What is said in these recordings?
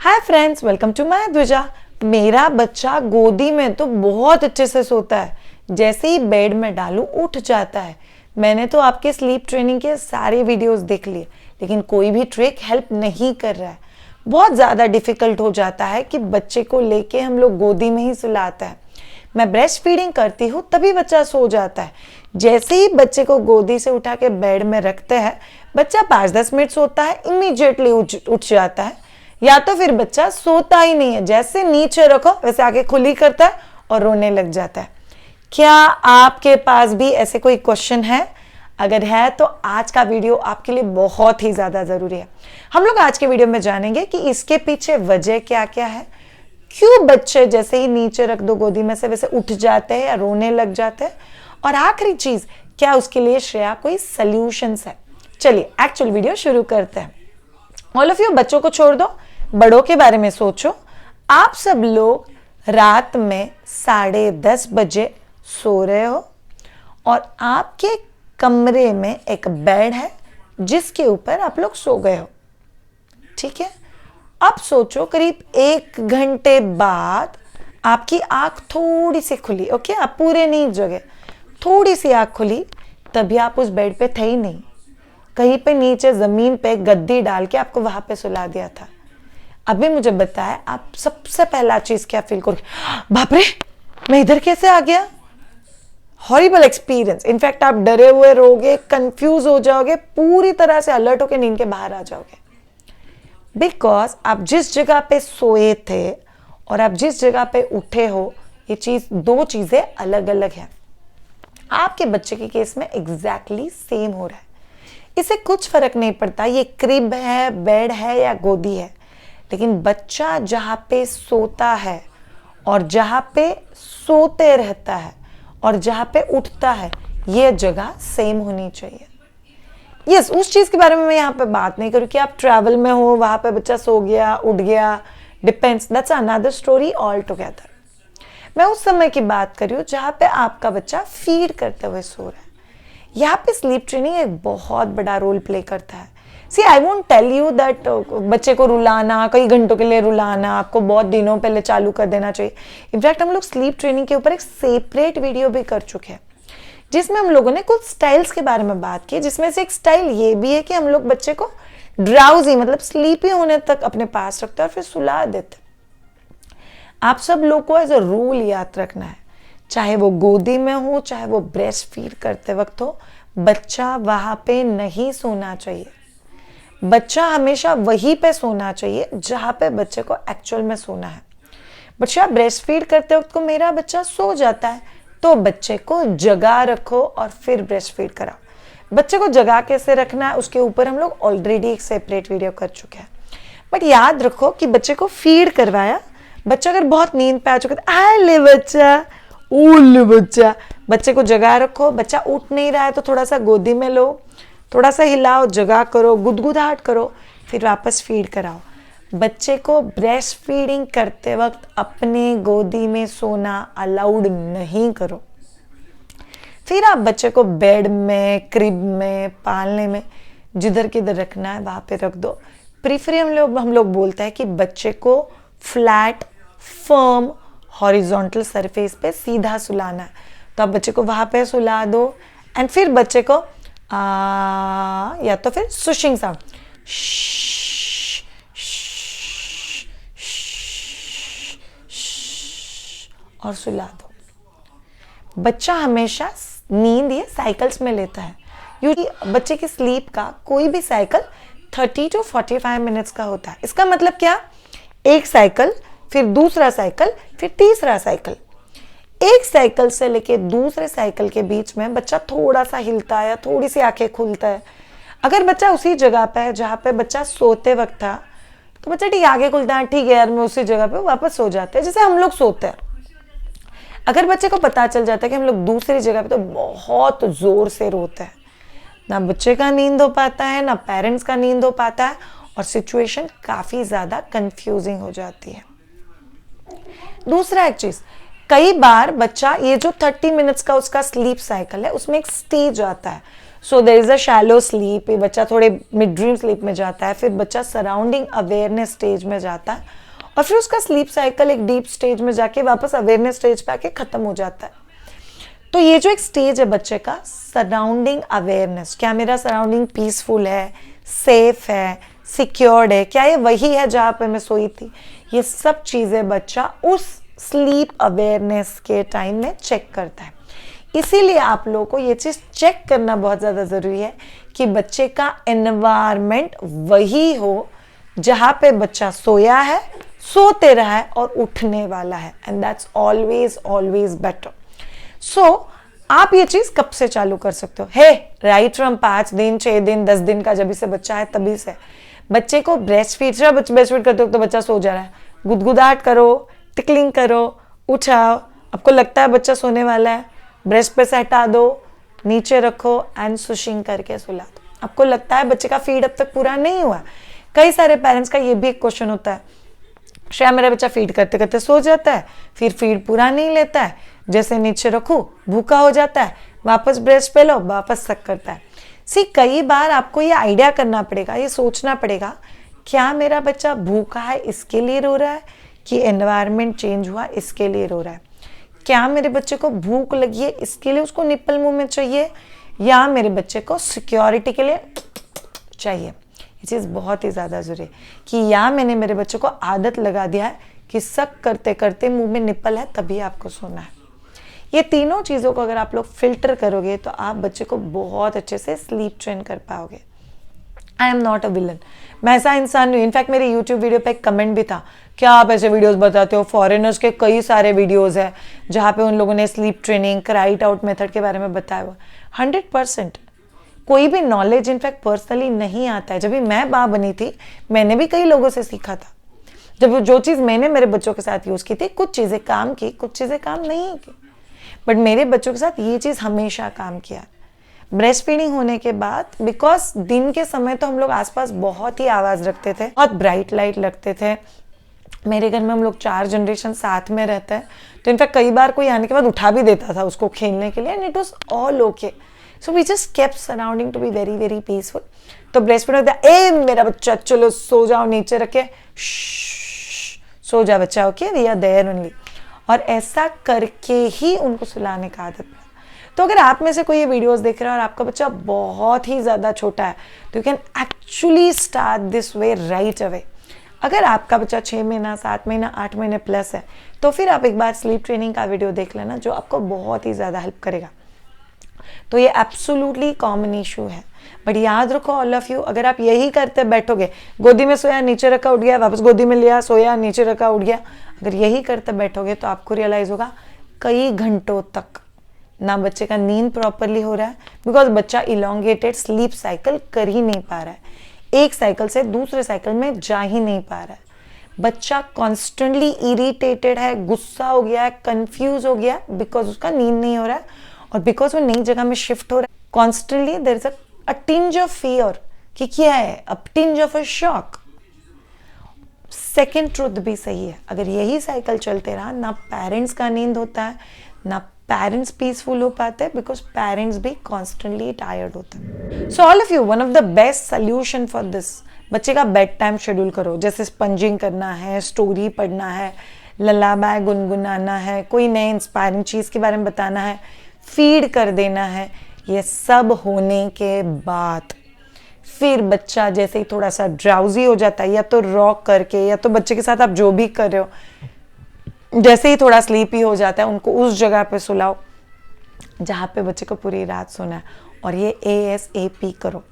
Hi friends, welcome to my Dwija. मेरा बच्चा गोदी में तो बहुत अच्छे से सोता है, जैसे ही बेड में डालू उठ जाता है। मैंने तो आपके स्लीप ट्रेनिंग के सारे वीडियोस देख लिए, लेकिन कोई भी ट्रिक हेल्प नहीं कर रहा है। बहुत ज़्यादा डिफिकल्ट हो जाता है कि बच्चे को लेके हम लोग गोदी में ही सुलाता है। मैं ब्रेस्ट फीडिंग करती हूँ तभी बच्चा सो जाता है। जैसे ही बच्चे को गोदी से उठा के बेड में रखते हैं, बच्चा 5-10 मिनट सोता है, इमीडिएटली उठ जाता है, या तो फिर बच्चा सोता ही नहीं है, जैसे नीचे रखो वैसे आंखें खुली करता है और रोने लग जाता है। क्या आपके पास भी ऐसे कोई क्वेश्चन है? अगर है तो आज का वीडियो आपके लिए बहुत ही ज्यादा जरूरी है। हम लोग आज के वीडियो में जानेंगे कि इसके पीछे वजह क्या क्या है, क्यों बच्चे जैसे ही नीचे रख दो गोदी में से वैसे उठ जाते हैं या रोने लग जाते हैं, और आखिरी चीज, क्या उसके लिए श्रेया कोई सॉल्यूशंस है। चलिए एक्चुअल वीडियो शुरू करते हैं। ऑल ऑफ यू बच्चों को छोड़ दो, बड़ों के बारे में सोचो। आप सब लोग रात में 10:30 बजे सो रहे हो और आपके कमरे में एक बेड है जिसके ऊपर आप लोग सो गए हो, ठीक है। अब सोचो करीब 1 घंटे बाद आपकी आंख थोड़ी सी खुली, ओके, आप पूरे नहीं जगे, थोड़ी सी आंख खुली, तभी आप उस बेड पे थे ही नहीं, कहीं पे नीचे जमीन पे गद्दी डाल के आपको वहां पे सुला दिया था। अभी मुझे बताया आप सबसे पहला चीज क्या फील करोगे? बाप रे, मैं इधर कैसे आ गया? Horrible experience. इनफैक्ट आप डरे हुए रहोगे, कंफ्यूज हो जाओगे, पूरी तरह से अलर्ट होकर नींद के बाहर आ जाओगे। बिकॉज आप जिस जगह पे सोए थे और आप जिस जगह पे उठे हो, ये चीज, दो चीजें अलग अलग है। आपके बच्चे के केस में एग्जैक्टली सेम हो रहा है। इसे कुछ फर्क नहीं पड़ता ये क्रिब है, बेड है या गोदी है, लेकिन बच्चा जहां पे सोता है और जहां पे सोते रहता है और जहां पे उठता है, ये जगह सेम होनी चाहिए। यस, उस चीज के बारे में मैं यहाँ पे बात नहीं करूँ कि आप ट्रैवल में हो, वहां पे बच्चा सो गया, उठ गया, depends, that's another story all together. मैं उस समय की बात कर रही हूँ जहां पे आपका बच्चा फीड करते हुए सो रहा है। यहाँ पे स्लीप ट्रेनिंग एक बहुत बड़ा रोल प्ले करता है। See, I won't tell you that बच्चे को रुलाना, कई घंटों के लिए रुलाना आपको बहुत दिनों पहले चालू कर देना चाहिए। इनफैक्ट हम लोग स्लीप ट्रेनिंग के ऊपर एक सेपरेट वीडियो भी कर चुके हैं, जिसमें हम लोगों ने कुछ स्टाइल्स के बारे में बात की, जिसमें से एक स्टाइल ये भी है कि हम लोग बच्चे को ड्राउजी मतलब स्लीपी होने तक अपने पास रखते हैं और फिर सुला देते। आप सब लोग को एज अ रूल याद रखना है, चाहे वो गोदी में हो, चाहे वो ब्रेस्ट फीड करते वक्त हो, बच्चा वहां पे नहीं सोना चाहिए। बच्चा हमेशा वहीं पे सोना चाहिए जहां पे बच्चे को एक्चुअल में सोना है। बच्चा ब्रेस्ट फीड करते वक्त को मेरा बच्चा सो जाता है, तो बच्चे को जगा रखो और फिर ब्रेस्ट फीड कराओ। बच्चे को जगा कैसे रखना है उसके ऊपर हम लोग ऑलरेडी एक सेपरेट वीडियो कर चुके हैं। बट याद रखो कि बच्चे को फीड करवाया, बच्चा अगर बहुत नींद पे आ चुका है, आ ले बच्चा, ओले बच्चा, बच्चे को जगा रखो। बच्चा उठ नहीं रहा है तो थोड़ा सा गोदी में लो, थोड़ा सा हिलाओ, जगा करो, गुदगुदाहट करो, फिर वापस फीड कराओ। बच्चे को ब्रेस्ट फीडिंग करते वक्त अपने गोदी में सोना अलाउड नहीं करो। फिर आप बच्चे को बेड में, क्रिब में, पालने में, जिधर किधर रखना है वहां पे रख दो। प्रीफर हम लोग बोलते हैं कि बच्चे को फ्लैट, फर्म, हॉरिजॉन्टल सरफेस पे सीधा सुलाना है, तो आप बच्चे को वहां पे सुला दो। एंड फिर बच्चे को या तो फिर सुशिंग साउंड और सुला दो। बच्चा हमेशा नींद ये साइकिल्स में लेता है। यूजुअली बच्चे की स्लीप का कोई भी साइकिल 30 to 45 मिनट्स का होता है। इसका मतलब क्या? एक साइकिल, फिर दूसरा साइकिल, फिर तीसरा साइकिल। एक साइकिल से लेके दूसरे साइकिल के बीच में बच्चा थोड़ा सा हिलता है या थोड़ी सी आंखें खुलता है। अगर बच्चा उसी जगह पे है जहाँ पे बच्चा सोते वक्त था, तो बच्चा ठीक आगे खुलता है, ठीक है यार मैं उसी जगह पे वापस सो जाते हैं जैसे हम लोग सोते हैं। अगर बच्चे को पता चल जाता है कि हम लोग दूसरी जगह पे, तो बहुत जोर से रोते हैं। ना बच्चे का नींद हो पाता है, ना पेरेंट्स का नींद हो पाता है, और सिचुएशन काफी ज्यादा कंफ्यूजिंग हो जाती है। दूसरा एक चीज, कई बार बच्चा, ये जो 30 मिनट्स का उसका स्लीप साइकिल है, उसमें एक स्टेज आता है। So there is a shallow sleep, ये बच्चा थोड़े मिड ड्रीम स्लीप में जाता है, फिर बच्चा सराउंडिंग अवेयरनेस स्टेज में जाता है और फिर उसका स्लीप साइकिल एक डीप स्टेज में जाके वापस अवेयरनेस स्टेज पे आके खत्म हो जाता है। तो ये जो एक स्टेज है बच्चे का सराउंडिंग अवेयरनेस, क्या मेरा सराउंडिंग पीसफुल है, सेफ है, सिक्योर्ड है, क्या ये वही है जहाँ पे मैं सोई थी, ये सब चीज़ें बच्चा उस स्लीप अवेयरनेस के टाइम में चेक करता है। इसीलिए आप लोगों को ये चीज़ चेक करना बहुत ज़्यादा ज़रूरी है कि बच्चे का एनवायरनमेंट वही हो जहाँ पे बच्चा सोया है, सोते रहा है और उठने वाला है, and that's always always better. So आप ये चीज़ कब से चालू कर सकते हो? हे राइट फ्रॉम 5 दिन 6 दिन 10 दिन का जब से बच्चा है तभी से बच्चे को ब्रेस्ट फीड करते हो तो बच्चा सो जा रहा है, गुदगुदाहट करो, टिकलिंग करो, उठाओ, आपको लगता है बच्चा सोने वाला है, ब्रेस्ट पे से हटा दो, नीचे रखो एंड सुशिंग करके सुला दो। आपको लगता है बच्चे का फीड अब तक पूरा नहीं हुआ। कई सारे पेरेंट्स का ये भी एक क्वेश्चन होता है, शायद मेरा बच्चा फीड करते करते सो जाता है, फिर फीड पूरा नहीं लेता है, जैसे नीचे रखो भूखा हो जाता है, वापस ब्रेस्ट पे लो वापस सक करता है। कई बार आपको ये आइडिया करना पड़ेगा, ये सोचना पड़ेगा, क्या मेरा बच्चा भूखा है इसके लिए रो रहा है कि एनवायरनमेंट चेंज हुआ इसके लिए रो रहा है? क्या मेरे बच्चे को भूख लगी है इसके लिए उसको निप्पल मुंह में चाहिए, या मेरे बच्चे को सिक्योरिटी के लिए चाहिए? ये चीज़ बहुत ही ज़्यादा ज़रूरी है कि या मैंने मेरे बच्चे को आदत लगा दिया है कि सक करते करते मुंह में निप्पल है तभी आपको सोना है। ये तीनों चीज़ों को अगर आप लोग फिल्टर करोगे तो आप बच्चे को बहुत अच्छे से स्लीप ट्रेन कर पाओगे। I am not a villain, मैं ऐसा इंसान नहीं। इनफैक्ट मेरे यूट्यूब वीडियो पे एक कमेंट भी था, क्या आप ऐसे वीडियोस बताते हो? फॉरेनर्स के कई सारे वीडियोस हैं जहाँ पे उन लोगों ने स्लीप ट्रेनिंग, क्राइट आउट मेथड के बारे में बताया हुआ। 100% कोई भी नॉलेज इनफैक्ट पर्सनली नहीं आता है। जब भी मैं माँ बनी थी मैंने भी कई लोगों से सीखा था। जब जो चीज़ मैंने मेरे बच्चों के साथ यूज़ की थी, कुछ चीज़ें काम की, कुछ चीज़ें काम नहीं की, बट मेरे बच्चों के साथ ये चीज़ हमेशा काम किया। ब्रेस्ट फीडिंग होने के बाद, बिकॉज दिन के समय तो हम लोग आसपास बहुत ही आवाज़ रखते थे, बहुत ब्राइट लाइट लगते थे। मेरे घर में हम लोग 4 जनरेशन साथ में रहते हैं, तो इनफैक्ट कई बार कोई आने के बाद उठा भी देता था उसको खेलने के लिए, and it was all okay. So we just kept surrounding to be very very peaceful. तो ब्रेस्ट फीड होता है, ए मेरा बच्चा चलो सो जाओ, नीचे रखे सो जा बच्चा, okay we are there only. और ऐसा करके ही उनको सुलाने का आदत है। तो अगर आप में से कोई ये वीडियोस देख रहा है और आपका बच्चा बहुत ही ज़्यादा छोटा है तो you can actually start this way right away. अगर आपका बच्चा 6 महीना 7 महीना 8 महीने प्लस है तो फिर आप एक बार स्लीप ट्रेनिंग का वीडियो देख लेना, जो आपको बहुत ही ज़्यादा हेल्प करेगा। तो ये एब्सोल्युटली कॉमन इशू है, बट याद रखो ऑल ऑफ यू, अगर आप यही करते बैठोगे, गोदी में सोया नीचे रखा उठ गया, वापस गोदी में लिया सोया नीचे रखा उठ गया, अगर यही करते बैठोगे तो आपको रियलाइज होगा कई घंटों तक ना बच्चे का नींद प्रॉपरली हो रहा है, बिकॉज बच्चा इलोंगेटेड स्लीप साइकिल कर ही नहीं पा रहा है, एक साइकिल से दूसरे साइकिल में जा ही नहीं पा रहा है। बच्चा कॉन्स्टेंटली इरिटेटेड है, गुस्सा हो गया है, कंफ्यूज हो गया है, बिकॉज उसका नींद नहीं हो रहा है और बिकॉज वो नई जगह में शिफ्ट हो रहा है। Constantly there is a tinge of fear कि क्या है, a tinge of a shock. Second truth भी सही है, अगर यही साइकिल चलते रहा, ना पेरेंट्स का नींद होता है, ना पेरेंट्स पीसफुल हो पाते हैं, बिकॉज पेरेंट्स भी कॉन्स्टेंटली टायर्ड होते हैं। So all of you, one of the best solution for this, बच्चे का बेड टाइम शेड्यूल करो, जैसे स्पंजिंग करना है, स्टोरी पढ़ना है, ललाबाय गुनगुनाना है, कोई नए इंस्पायरिंग चीज़ के बारे में बताना है, फीड कर देना है। ये सब होने के बाद फिर बच्चा जैसे ही थोड़ा सा ड्राउजी हो जाता है, या तो रॉक करके, या तो बच्चे के साथ आप जो भी कर रहे हो, जैसे ही थोड़ा स्लीपी हो जाता है उनको उस जगह पे सुलाओ जहाँ पे बच्चे को पूरी रात सोना है, और ये ASAP करो।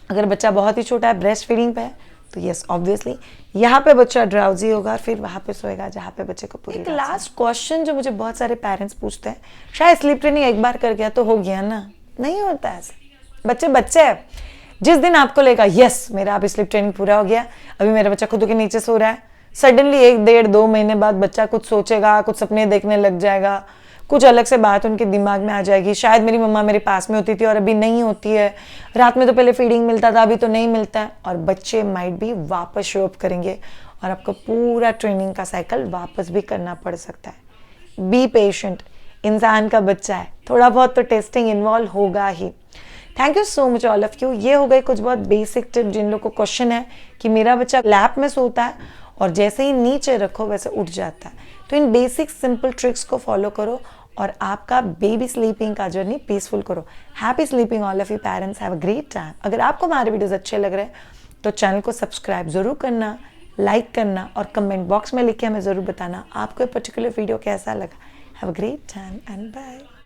अगर बच्चा बहुत ही छोटा है, ब्रेस्ट फीडिंग पे है, तो यस ऑब्वियसली यहाँ पे बच्चा ड्राउजी होगा, फिर वहाँ पे सोएगा जहाँ पे बच्चे को पूरी। एक लास्ट क्वेश्चन जो मुझे बहुत सारे पेरेंट्स पूछते हैं, शायद स्लीप ट्रेनिंग एक बार कर गया तो हो गया ना? नहीं होता ऐसा, बच्चे बच्चे है। जिस दिन आपको लगेगा यस मेरा अब स्लीप ट्रेनिंग पूरा हो गया, अभी मेरा बच्चा खुद के नीचे सो रहा है, सडनली 1 डेढ़ 2 महीने बाद बच्चा कुछ सोचेगा, कुछ सपने देखने लग जाएगा, कुछ अलग से बात उनके दिमाग में आ जाएगी, शायद मेरी मम्मा मेरे पास में होती थी और अभी नहीं होती है, रात में तो पहले फीडिंग मिलता था अभी तो नहीं मिलता है, और बच्चे माइट भी वापस शो अप करेंगे और आपको पूरा ट्रेनिंग का साइकिल वापस भी करना पड़ सकता है। बी पेशेंट, इंसान का बच्चा है, थोड़ा बहुत तो टेस्टिंग इन्वॉल्व होगा ही। Thank you so much all of you. ये हो गई कुछ बहुत बेसिक टिप जिन लोग को क्वेश्चन है कि मेरा बच्चा लैप में सोता है और जैसे ही नीचे रखो वैसे उठ जाता है। तो इन बेसिक सिंपल ट्रिक्स को फॉलो करो और आपका बेबी स्लीपिंग का जर्नी पीसफुल करो। Happy sleeping all of you parents, have a great time. अगर आपको हमारे वीडियोस अच्छे लग रहे हैं तो चैनल को सब्सक्राइब ज़रूर करना, लाइक करना और कमेंट बॉक्स में लिख के हमें ज़रूर बताना आपको ये पर्टिकुलर वीडियो कैसा लगा। Have a great time and bye.